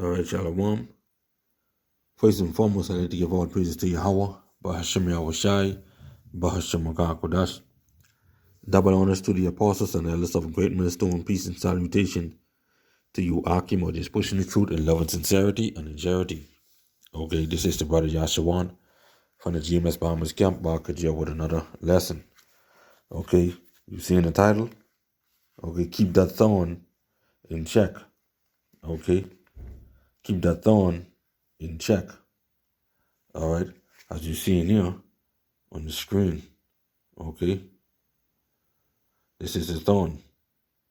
All right, Shalom. First and foremost, I like to give all praises to Yahweh, Bahashem Yahushai, Bahashem Kodash. Double honors to the apostles and elders of great millstone, peace and salutation to you, Akim, or just pushing the truth in love and sincerity and in charity. Okay, this is the brother Yashawan from the GMS Bahamas Camp, Barkajia, with another lesson. Okay, you see in the title? Okay, keep that thorn in check. Okay, keep that thorn in check. All right, as you see in here on the screen. Okay, this is the thorn.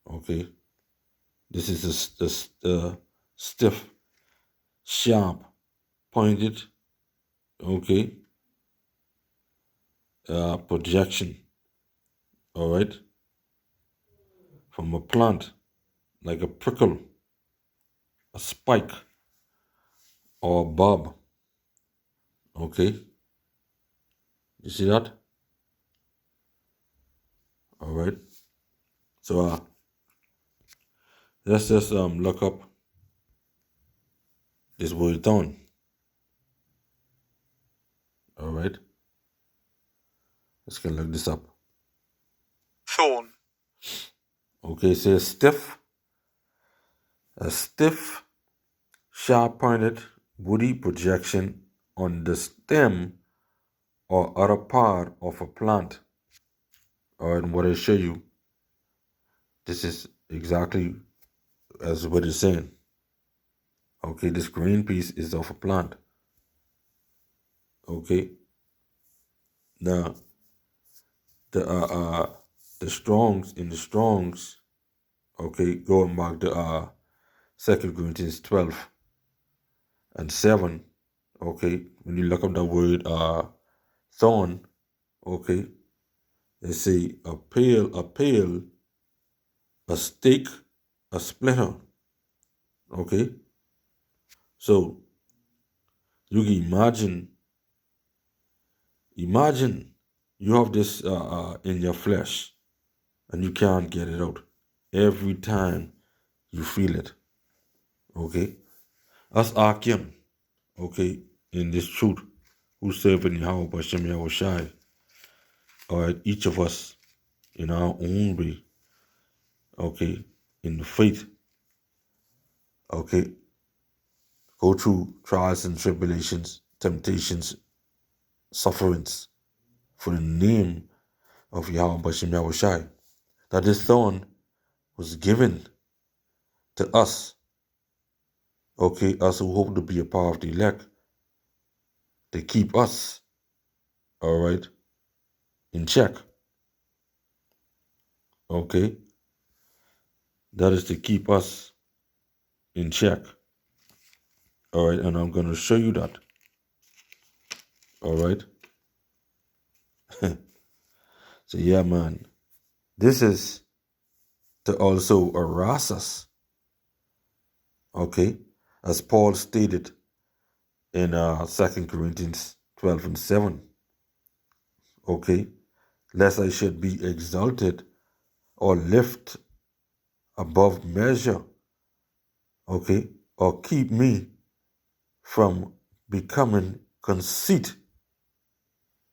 Okay, this is the stiff, sharp, pointed. Okay, projection. All right, from a plant like a prickle, a spike, or a bulb. Okay, you see that? All right. So let's just look up this word thorn. All right. Let's go look this up. Thorn. Okay, it says a stiff, sharp-pointed, woody projection on the stem or other part of a plant. All right, and what I show you, this is exactly as what it's saying. Okay, this green piece is of a plant. Okay. Now, the Strongs, okay, going back to 2 Corinthians 12 and 7, okay, when you look up the word thorn, okay, they say a pale, a stake, a splinter, okay. So you can imagine you have this in your flesh and you can't get it out every time you feel it, okay. Us Akim, okay, in this truth, who serve in Yahweh Bashem Yahushai, all right, each of us in our own way, okay, in the faith, okay, go through trials and tribulations, temptations, sufferings for the name of Yahweh Bashem Yahushai. That this thorn was given to us, okay, us who hope to be a part of the elect, to keep us, all right, in check, okay. That is to keep us in check. All right, and I'm going to show you that. All right. So, yeah, man, this is to also harass us. Okay, as Paul stated in 2 Corinthians 12 and 7. Okay, lest I should be exalted or lift above measure. Okay, or keep me from becoming conceit.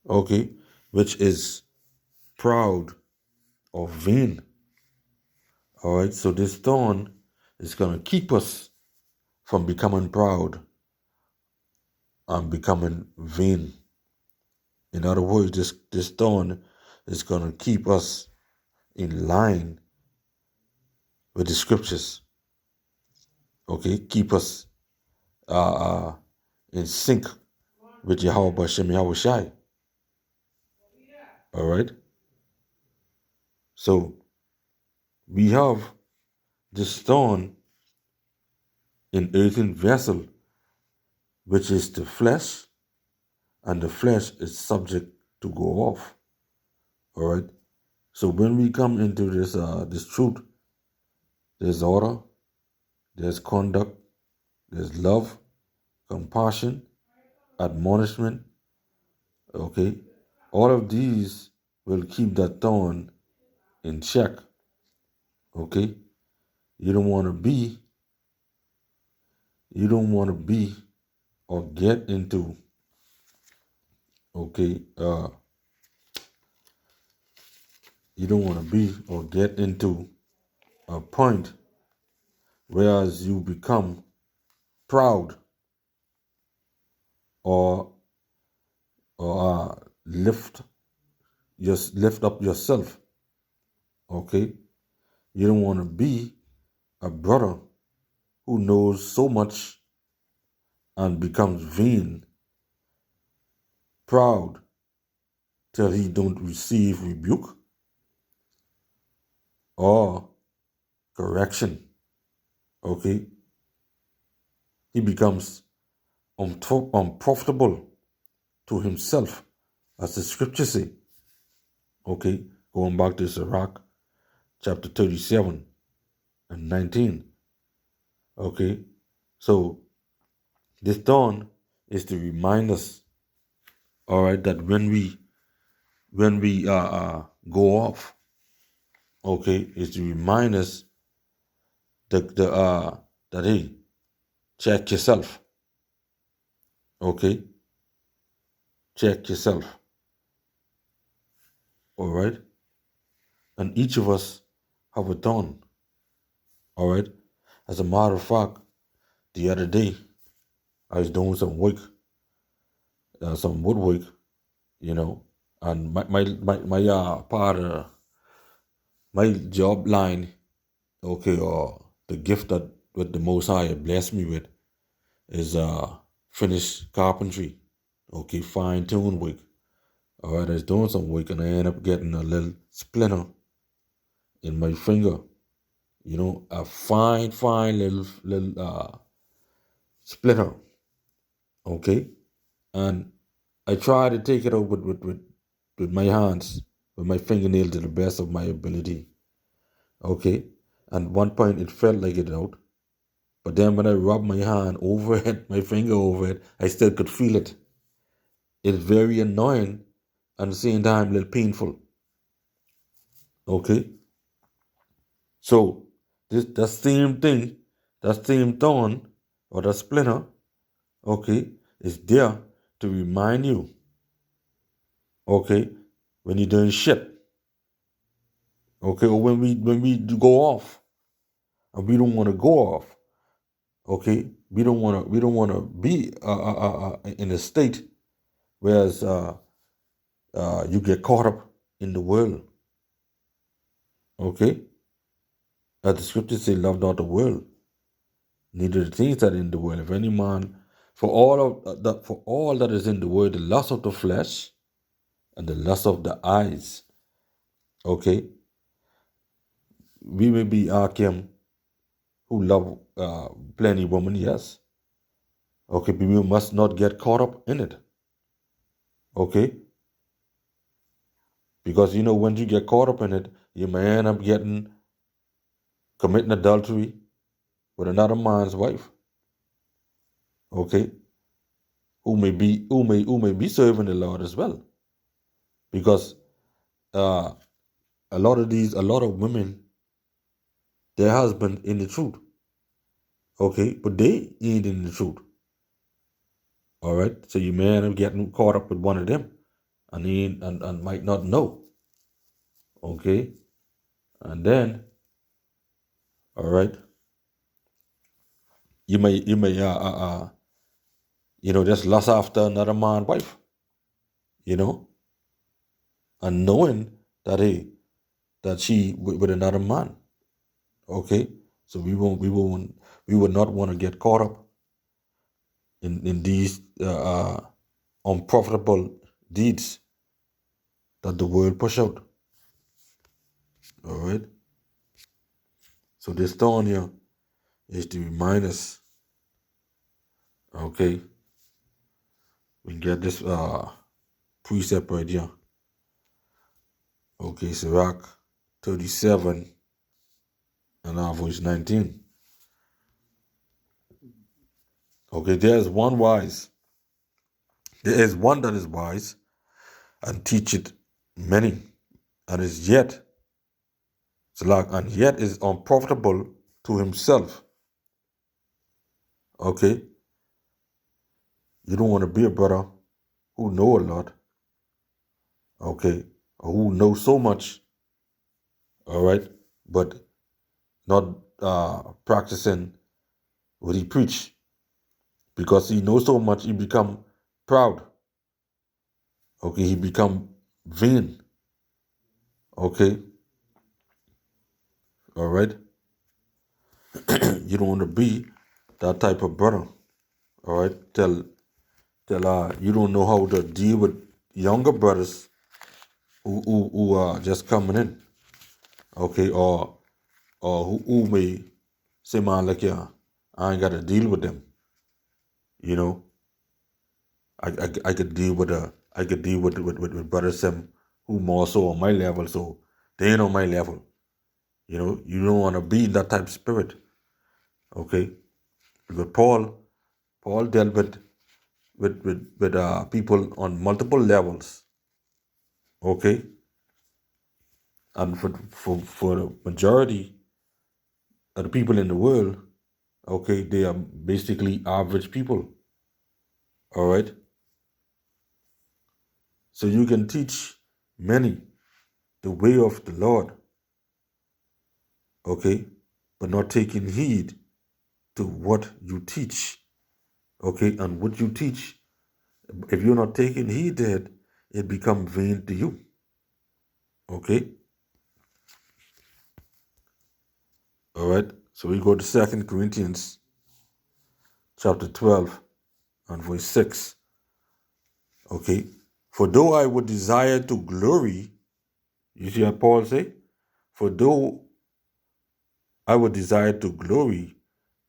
Okay, which is proud or vain. All right, so this thorn is going to keep us from becoming proud and becoming vain. In other words, this thorn is going to keep us in line with the scriptures. Okay, keep us in sync with Yahweh Bashem Yahushai. All right, so we have this thorn in earthen vessel, which is the flesh, and the flesh is subject to go off. All right. So when we come into this truth, there's order, there's conduct, there's love, compassion, admonishment. Okay. All of these will keep that thorn in check. Okay. You don't want to be You don't want to be or get into, okay, you don't want to be or get into a point whereas you become proud or lift lift up yourself. Okay, you don't want to be a brother who knows so much and becomes vain, proud till he don't receive rebuke or correction. Okay, he becomes unprofitable to himself, as the scriptures say. Okay, going back to Sirach chapter 37 and 19. Okay, so this thorn is to remind us, all right, that when we go off, okay, is to remind us that hey, check yourself, okay, check yourself, all right, and each of us have a thorn, all right. As a matter of fact, the other day I was doing some work, some woodwork, you know, and my part of my job line, okay, or the gift that what the Most High blessed me with is finish carpentry, okay, fine tune work. All right, I was doing some work and I ended up getting a little splinter in my finger, you know, a fine little splinter, okay, and I tried to take it out with my hands, with my fingernail to the best of my ability, okay, and one point it felt like it out, but then when I rubbed my hand over it, my finger over it, I still could feel it. It's very annoying and at the same time a little painful. Okay? So this that same thing, that same thorn or that splinter, okay, is there to remind you, okay, when you're doing shit. Okay, or when we go off and we don't want to go off. Okay? We don't wanna be in a state whereas you get caught up in the world. Okay? As the scriptures say, love not the world, neither the things that are in the world. If any man, for all that is in the world, the lust of the flesh and the lust of the eyes. Okay, we may be Akim who love plenty women, yes. Okay, but we must not get caught up in it. Okay, because you know when you get caught up in it, you may end up committing adultery with another man's wife. Okay, who may be serving the Lord as well, because uh, a lot of women, their husband in the truth, okay, but they ain't in the truth. All right, so you may end up getting caught up with one of them, and might not know. Okay, and then all right, you may just lust after another man's wife, you know, and knowing that that she with another man. Okay, so we would not want to get caught up in these unprofitable deeds that the world push out. All right. So this thorn here is to remind us. Okay, we get this precept right here. Okay, Sirach 37 and now verse 19. Okay, there is one that is wise and teacheth many, and is yet Sirach, and yet is unprofitable to himself. Okay? You don't want to be a brother who know a lot, okay, or who knows so much, all right, but not practicing what he preach, because he knows so much, he become proud, okay, he become vain, okay, all right. You don't want to be that type of brother, all right. Tell you don't know how to deal with younger brothers who are just coming in, okay, or who may say, man, like, yeah, I ain't got to deal with them, you know. I could deal with with brothers them who more so on my level, so they ain't on my level. You know, you don't want to be in that type of spirit, okay? Because Paul dealt with people on multiple levels, okay? And for the majority of the people in the world, okay, they are basically average people, all right? So you can teach many the way of the Lord, okay, but not taking heed to what you teach, okay, and what you teach, if you're not taking heed to it, it becomes vain to you, okay. All right, so we go to 2 Corinthians chapter 12 and verse 6, okay. For though I would desire to glory, you see what Paul say, for though I would desire to glory,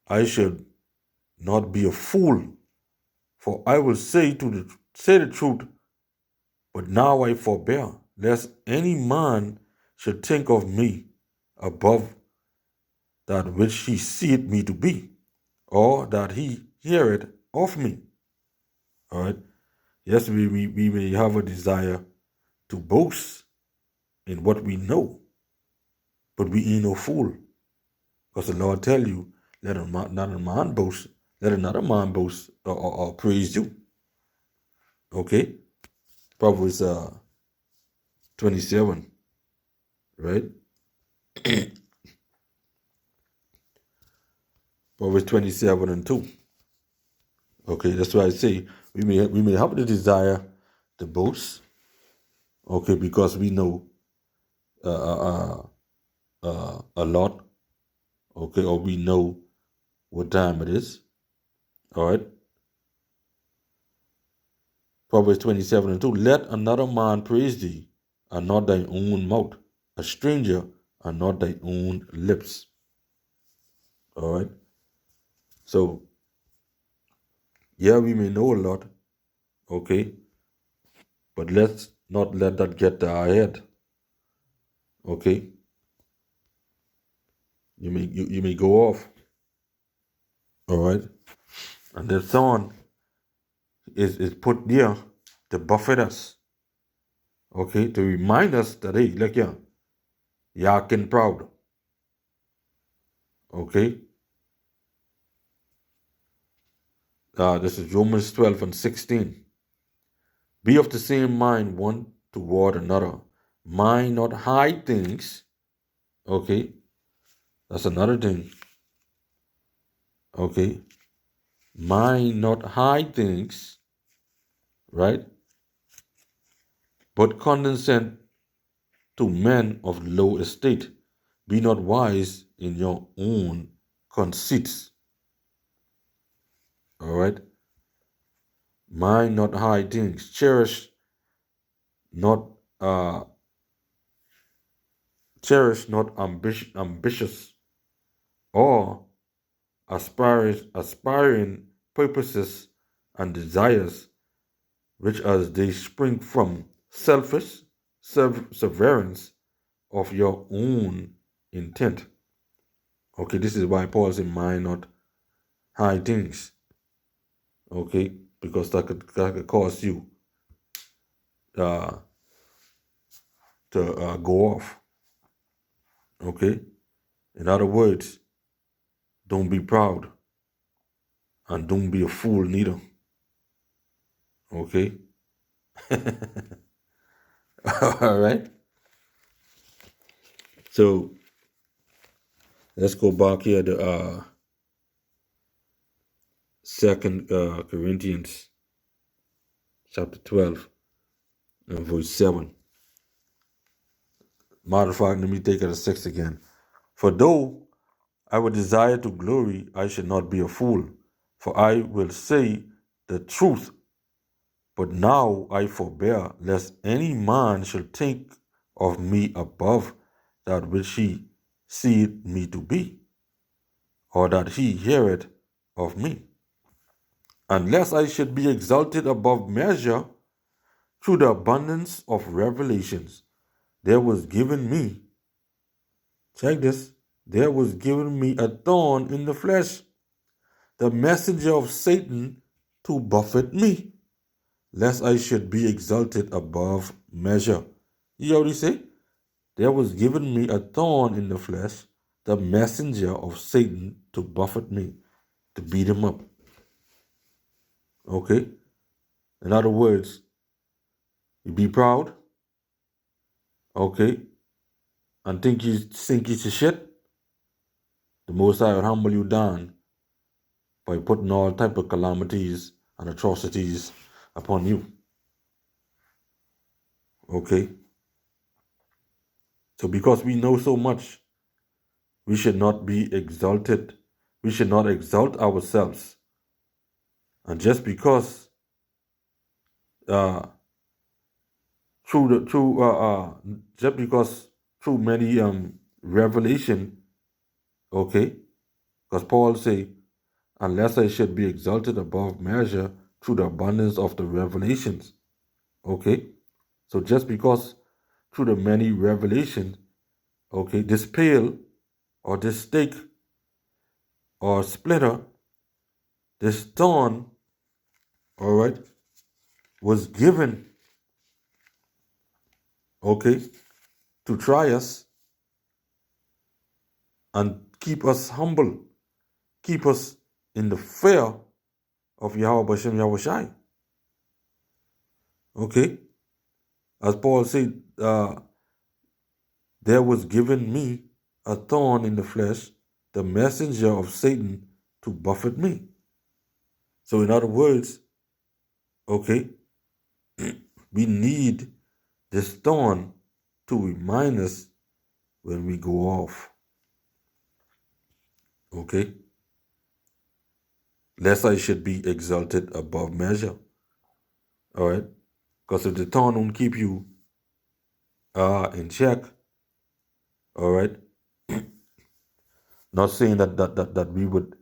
I should not be a fool, for I will say the truth, but now I forbear, lest any man should think of me above that which he seeth me to be, or that he heareth of me. All right. Yes, we may have a desire to boast in what we know, but we ain't no fool. Because the Lord tell you, let not a man boast, let another man boast or praise you. Okay? Proverbs 27, right? Proverbs 27 and 2. Okay, that's why I say we may have the desire to boast, okay, because we know a lot, okay, or we know what time it is. All right. Proverbs 27 and 2. Let another man praise thee, and not thy own mouth, a stranger, and not thy own lips. All right. So, yeah, we may know a lot, okay, but let's not let that get to our head, okay. You may go off, all right, and the thorn is put there to buffet us, okay, to remind us that, hey, look here, y'all can proud, okay. This is Romans 12 and 16. Be of the same mind one toward another. Mind not high things, okay. That's another thing, okay. Mind not high things, right, but condescend to men of low estate. Be not wise in your own conceits. All right. Mind not high things. Not uh cherish not ambitious or aspiring purposes and desires, which as they spring from selfish severance of your own intent. Okay, this is why Paul said, mind not high things. Okay, because that could cause you uh, to go off. Okay, in other words, don't be proud And don't be a fool neither. Okay? All right? So let's go back here to Second Corinthians chapter 12 and verse 7. Matter of fact, let me take it to 6 again. For though I would desire to glory, I should not be a fool, for I will say the truth. But now I forbear, lest any man should think of me above that which he seeth me to be, or that he heareth of me. Unless I should be exalted above measure through the abundance of revelations, there was given me, check this, there was given me a thorn in the flesh, the messenger of Satan to buffet me, lest I should be exalted above measure. You already say? There was given me a thorn in the flesh, the messenger of Satan to buffet me, to beat him up. Okay? In other words, you be proud, okay, and think you shit, the Most High will humble you down by putting all type of calamities and atrocities upon you. Okay? So because we know so much, we should not be exalted. We should not exalt ourselves. And just because just because through many revelation, okay, because Paul say, unless I should be exalted above measure through the abundance of the revelations. Okay? So just because through the many revelations, okay, this pail or this stake or splitter, this thorn, all right, was given, okay, to try us and keep us humble, keep us in the fear of Yahweh Bashem Yahushai. Okay? As Paul said, there was given me a thorn in the flesh, the messenger of Satan to buffet me. So in other words, okay, we need this thorn to remind us when we go off. Okay? Lest I should be exalted above measure. All right? Because if the thorn don't keep you in check, all right, not saying that we would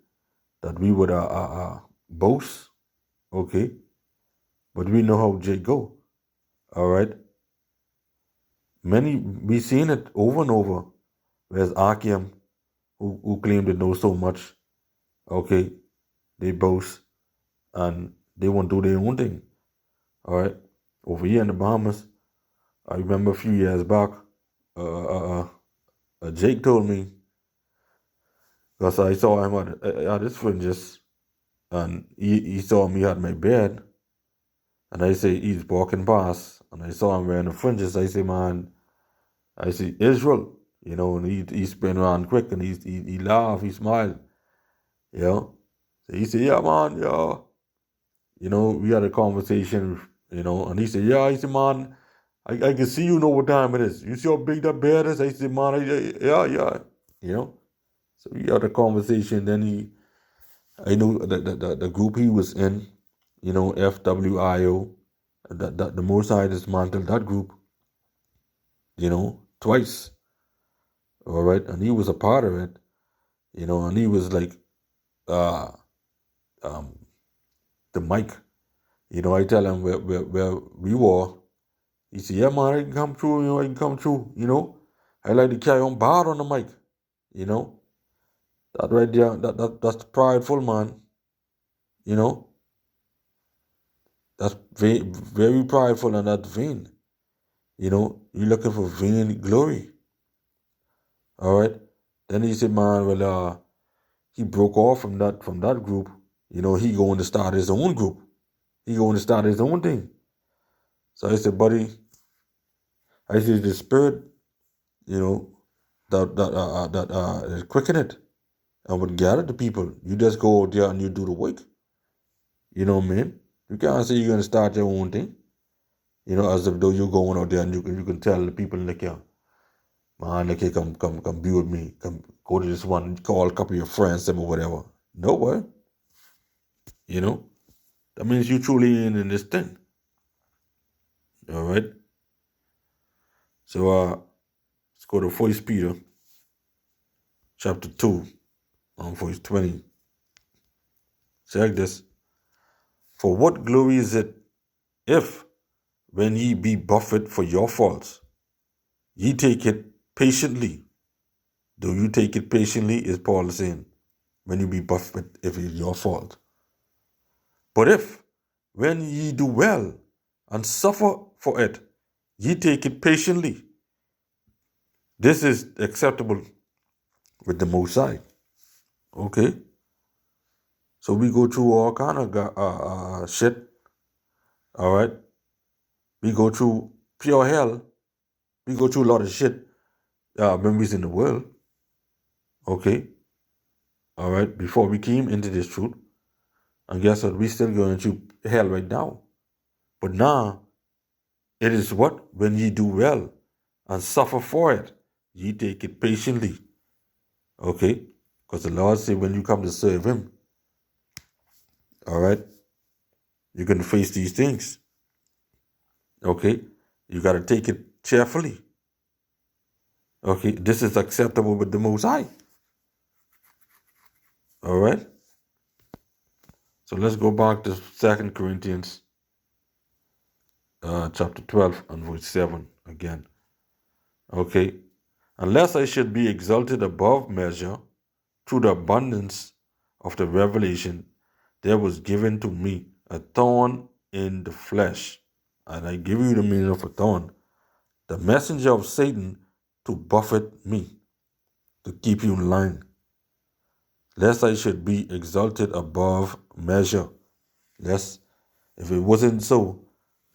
boast, okay, but we know how Jake go. All right. We seen it over and over. Whereas Akim, who claim to know so much, okay, they boast and they won't do their own thing. All right. Over here in the Bahamas, I remember a few years back, Jake told me, because I saw him at his fringes, and he saw me at my bed, and I say he's walking past, and I saw him wearing the fringes. I say, man, I see Israel, and he spin around quick, and he laugh, he smile, So he said, yeah, man, yeah. We had a conversation, and he said, yeah, he said, man, I can see you know what time it is. You see how big that bed is? I said, man, yeah. So we had a conversation, then I know the group he was in, FWIO, that the Most High dismantled that group, twice. All right, and he was a part of it, and he was like, the mic, I tell him where we were. He said, yeah, man, I can come through, I can come through, I like to carry on bad on the mic, that right there, that's prideful, man, that's very prideful and that's vain, you're looking for vain glory. All right. Then he said, man, well, he broke off from that group, he going to start his own group. He going to start his own thing. So I said, buddy, I said, the spirit, that is quicken it and would gather the people. You just go out there and you do the work. You know what I mean? You can't say you're going to start your own thing. As if though you're going out there and you can tell the people, like, yeah, man, like, hey, come be with me. Come go to this one, call a couple of your friends, them or whatever. No way. That means you truly in this thing. All right. So let's go to 1 Peter chapter 2, verse 20. Check this. For what glory is it if, when ye be buffeted for your faults, ye take it patiently? Do you take it patiently, is Paul saying, when you be buffeted if it's your fault? But if, when ye do well and suffer for it, ye take it patiently, this is acceptable with the Most High. Okay? So we go through all kind of shit. All right? We go through pure hell. We go through a lot of shit when we's in the world. Okay? All right? Before we came into this truth. And guess what? We still going through hell right now. But now, it is what? When ye do well and suffer for it, ye take it patiently. Okay? Because the Lord said when you come to serve him, all right, you're going to face these things. Okay? You got to take it cheerfully. Okay? This is acceptable with the Most High. All right? So let's go back to 2 Corinthians chapter 12 and verse 7 again. Okay? Unless I should be exalted above measure through the abundance of the revelation, there was given to me a thorn in the flesh. And I give you the meaning of a thorn. The messenger of Satan to buffet me, to keep you in line. Lest I should be exalted above measure. Lest, if it wasn't so,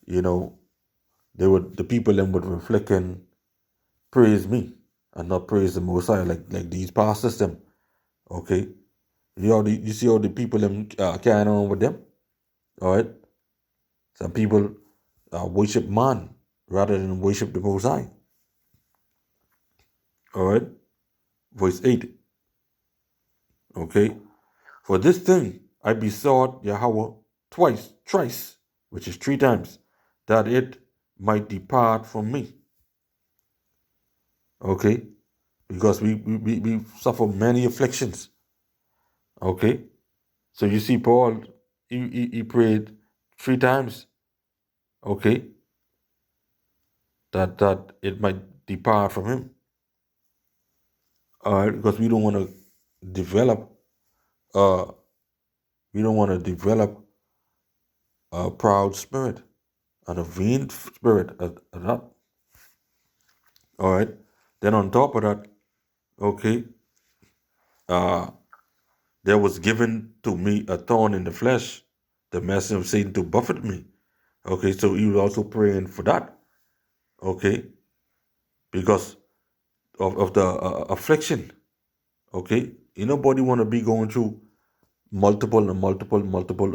the people then would reflect and praise me and not praise the Most High like these pastors them. Okay? You see all the people them carrying on with them? All right? Some people worship man rather than worship the Most High. All right? Verse 8. Okay? For this thing I besought Yahweh thrice, which is 3 times, that it might depart from me. Okay? Because we suffer many afflictions. Okay? So you see Paul, he prayed 3 times. Okay? That it might depart from him. All right? Because we don't want to develop a proud spirit and a vain spirit at that. All right. Then on top of that, okay, there was given to me a thorn in the flesh, the messenger of Satan to buffet me. Okay, so he was also praying for that. Okay, because of the affliction. Okay, nobody want to be going through multiple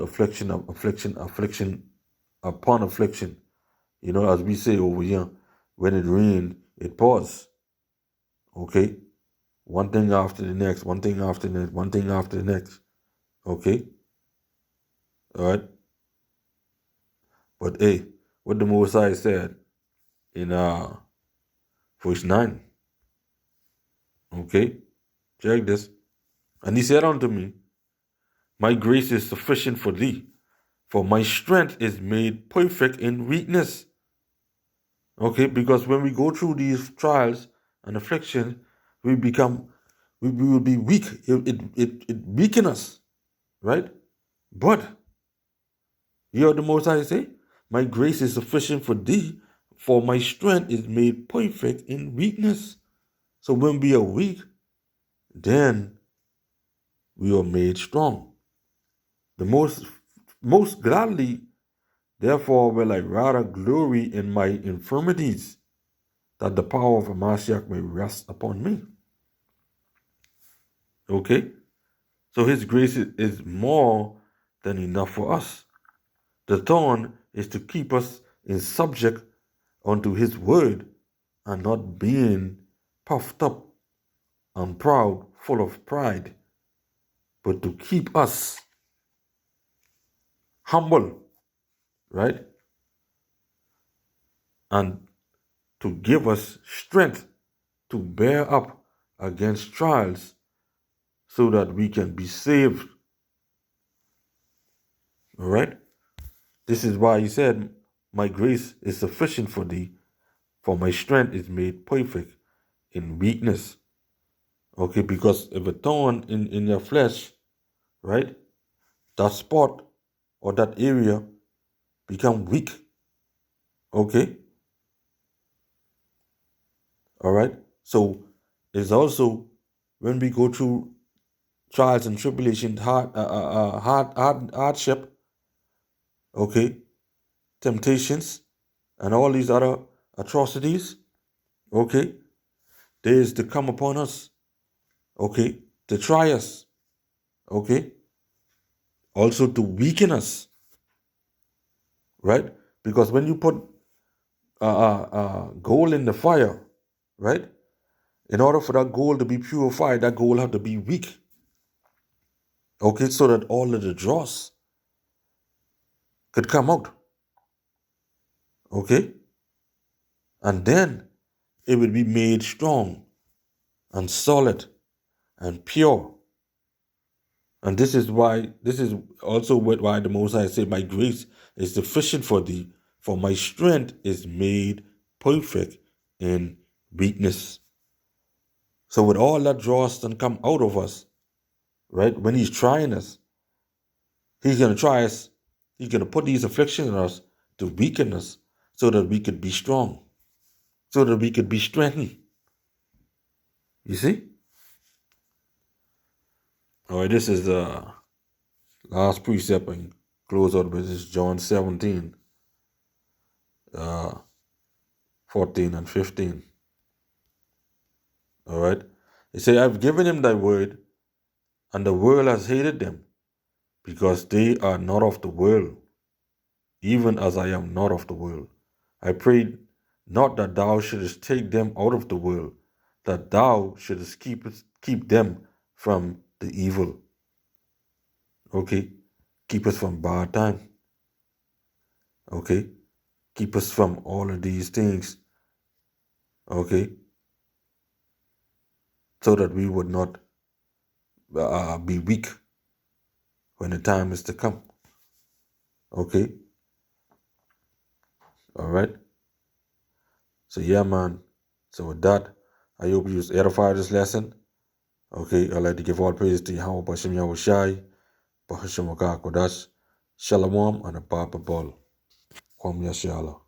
affliction upon affliction. As we say over here, when it rains, it pours. Okay, one thing after the next, one thing after the next, one thing after the next. Okay, all right. But hey, what the Mosai said in verse 9. Okay, check this. And he said unto me, my grace is sufficient for thee, for my strength is made perfect in weakness. Okay, because when we go through these trials and afflictions, we will be weak. It weakens us, right? But you hear the Most High say, my grace is sufficient for thee, for my strength is made perfect in weakness. So when we are weak, then we are made strong. The most gladly, therefore, will I rather glory in my infirmities, that the power of Mashiach may rest upon me. Okay? So his grace is more than enough for us. The thorn is to keep us in subject unto his word and not being puffed up and proud, full of pride, but to keep us humble, right? And to give us strength to bear up against trials so that we can be saved. All right? This is why he said, my grace is sufficient for thee, for my strength is made perfect in weakness. Okay, because if a thorn in your flesh, right, that spot or that area become weak. Okay? All right? So it's also when we go through trials and tribulations, hardship, okay, temptations, and all these other atrocities, okay, there is to come upon us, okay, to try us, okay, also to weaken us, right? Because when you put gold in the fire, right, in order for that gold to be purified, that gold have to be weak, okay, so that all of the dross could come out, okay, and then it will be made strong and solid and pure. And this is also why the Most High said, my grace is sufficient for thee, for my strength is made perfect in weakness. So with all that dross and come out of us, right, when he's trying us, he's going to try us, he's going to put these afflictions on us to weaken us so that we could be strong, so that we could be strengthened. You see? All right, this is the last precept and close out with this John 17, 14 and 15. All right. It says, I've given him thy word, and the world has hated them, because they are not of the world, even as I am not of the world. I prayed not that thou shouldest take them out of the world, that thou shouldest keep them from the evil. Okay? Keep us from bad time. Okay? Keep us from all of these things. Okay? So that we would not be weak when the time is to come. Okay? All right? So yeah, man. So with that, I hope you was edified this lesson. Okay, I'd like to give all praise to Yahweh Bashim Yahushai, Bahashim Kodash, Shalom, and a Papa Ball. Qam Yasharahla.